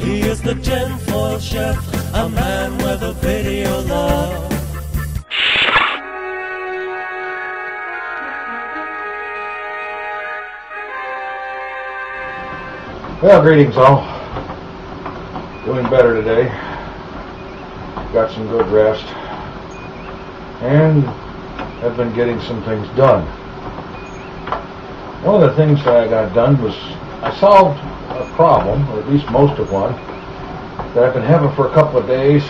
He is the tinfoil chef, a man with a video love. Well, greetings all. Doing better today. Got some good rest. And have been getting some things done. One of the things that I got done was I solved a problem, or at least most of one, that I've been having for a couple of days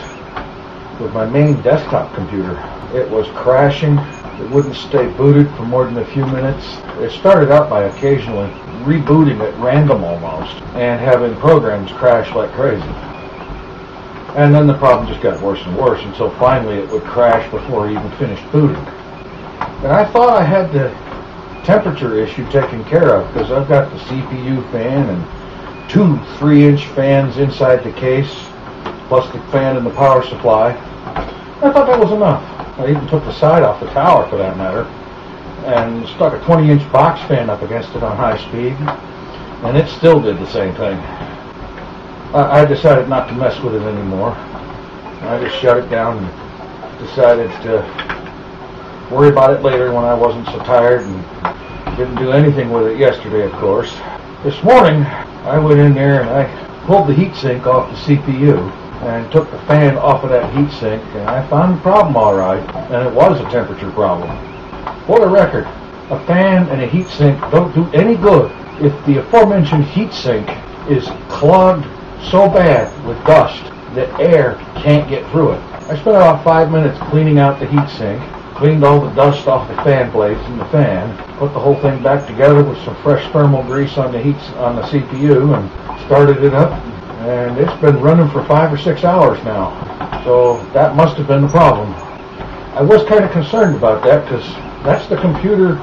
with my main desktop computer. It was crashing. It wouldn't stay booted for more than a few minutes. It started out by occasionally rebooting at random almost and having programs crash like crazy. And then the problem just got worse and worse until finally it would crash before it even finished booting. And I thought I had the temperature issue taken care of because I've got the CPU fan and two 3-inch fans inside the case, plus the fan and the power supply. I thought that was enough. I even took the side off the tower, for that matter, and stuck a 20-inch box fan up against it on high speed, and it still did the same thing. I decided not to mess with it anymore. I just shut it down and decided to worry about it later when I wasn't so tired, and didn't do anything with it yesterday, of course. This morning, I went in there and I pulled the heatsink off the CPU and took the fan off of that heatsink, and I found the problem all right, and it was a temperature problem. For the record, a fan and a heatsink don't do any good if the aforementioned heatsink is clogged so bad with dust that air can't get through it. I spent about 5 minutes cleaning out the heatsink, cleaned all the dust off the fan blades and the fan, put the whole thing back together with some fresh thermal grease on the CPU, and started it up. And it's been running for 5 or 6 hours now, so that must have been the problem. I was kind of concerned about that because that's the computer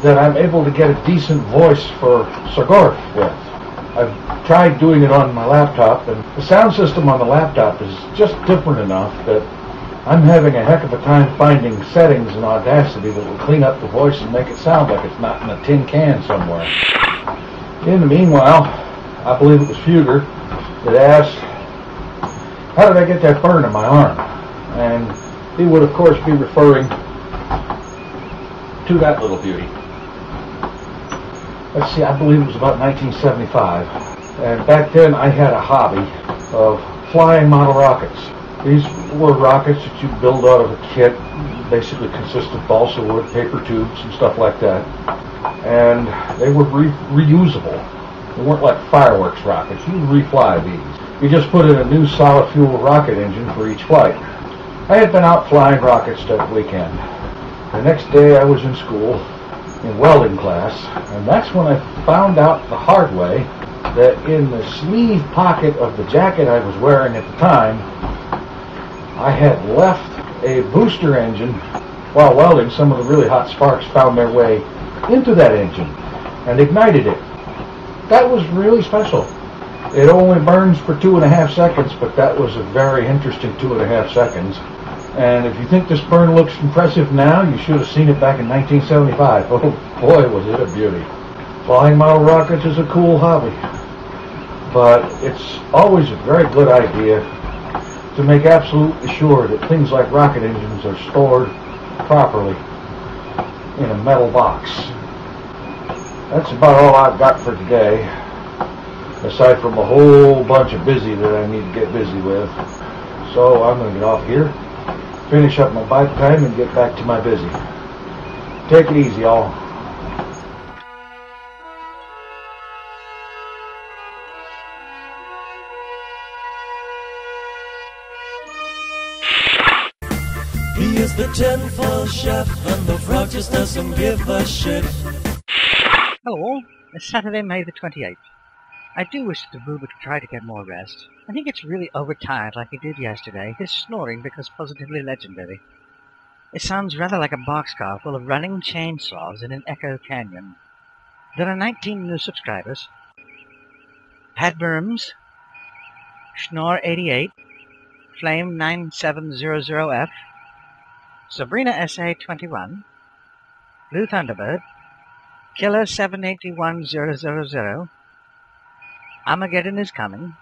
that I'm able to get a decent voice for Sir Gorf with. I've tried doing it on my laptop, and the sound system on the laptop is just different enough that I'm having a heck of a time finding settings in Audacity that will clean up the voice and make it sound like it's not in a tin can somewhere. In the meanwhile, I believe it was Fugger that asked, how did I get that burn in my arm? And he would of course be referring to that little beauty. Let's see, I believe it was about 1975, and back then I had a hobby of flying model rockets. These were rockets that you build out of a kit, basically consist of balsa wood, paper tubes, and stuff like that, and they were reusable. They weren't like fireworks rockets. You refly these. You just put in a new solid fuel rocket engine for each flight. I had been out flying rockets that weekend. The next day I was in school, in welding class, and that's when I found out the hard way that in the sleeve pocket of the jacket I was wearing at the time, I had left a booster engine. While welding, some of the really hot sparks found their way into that engine and ignited it. That was really special. It only burns for 2.5 seconds, but that was a very interesting 2.5 seconds. And if you think this burn looks impressive now, you should have seen it back in 1975. Oh boy, was it a beauty. Flying model rockets is a cool hobby, but it's always a very good idea to make absolutely sure that things like rocket engines are stored properly in a metal box. That's about all I've got for today, aside from a whole bunch of busy that I need to get busy with. So I'm going to get off here, finish up my bike time, and get back to my busy. Take it easy, y'all. He is the tinfoil chef, and the frog just doesn't give a shit. Hello all, it's Saturday, May the 28th. I do wish that the boob would try to get more rest. I think it's really overtired like he did yesterday. His snoring becomes positively legendary. It sounds rather like a boxcar full of running chainsaws in an echo canyon. There are 19 new subscribers. padbirmz, Schnorr88, Flame9700F, Sabrina SA21, bloothunderbird, Killer781000, Armageddon is Coming,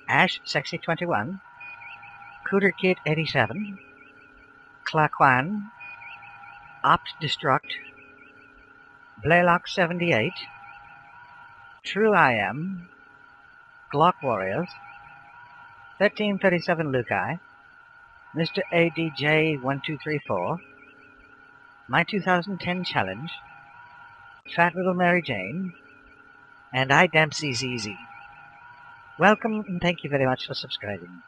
AshSexy21, CooterKid87, CLAQUAN, optdestruct, Blaylock78, TrueIm, GlockWarriors, 1337 Lukai, Mr. ADJ1234, My 2010 Challenge, phatlilmaryjane, and iDeMpSeYzz. Welcome and thank you very much for subscribing.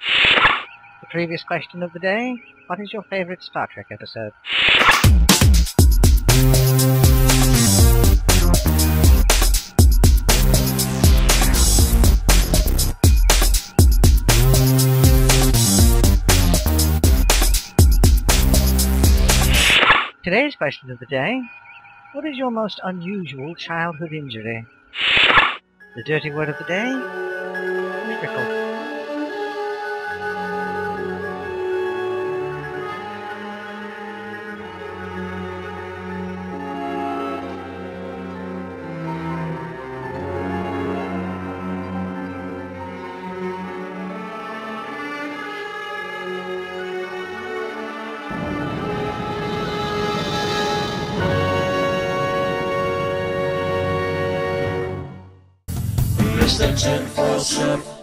The previous question of the day: what is your favorite Star Trek episode? Today's question of the day: what is your most unusual childhood injury? The dirty word of the day: trickle. Mr. TinFoilChef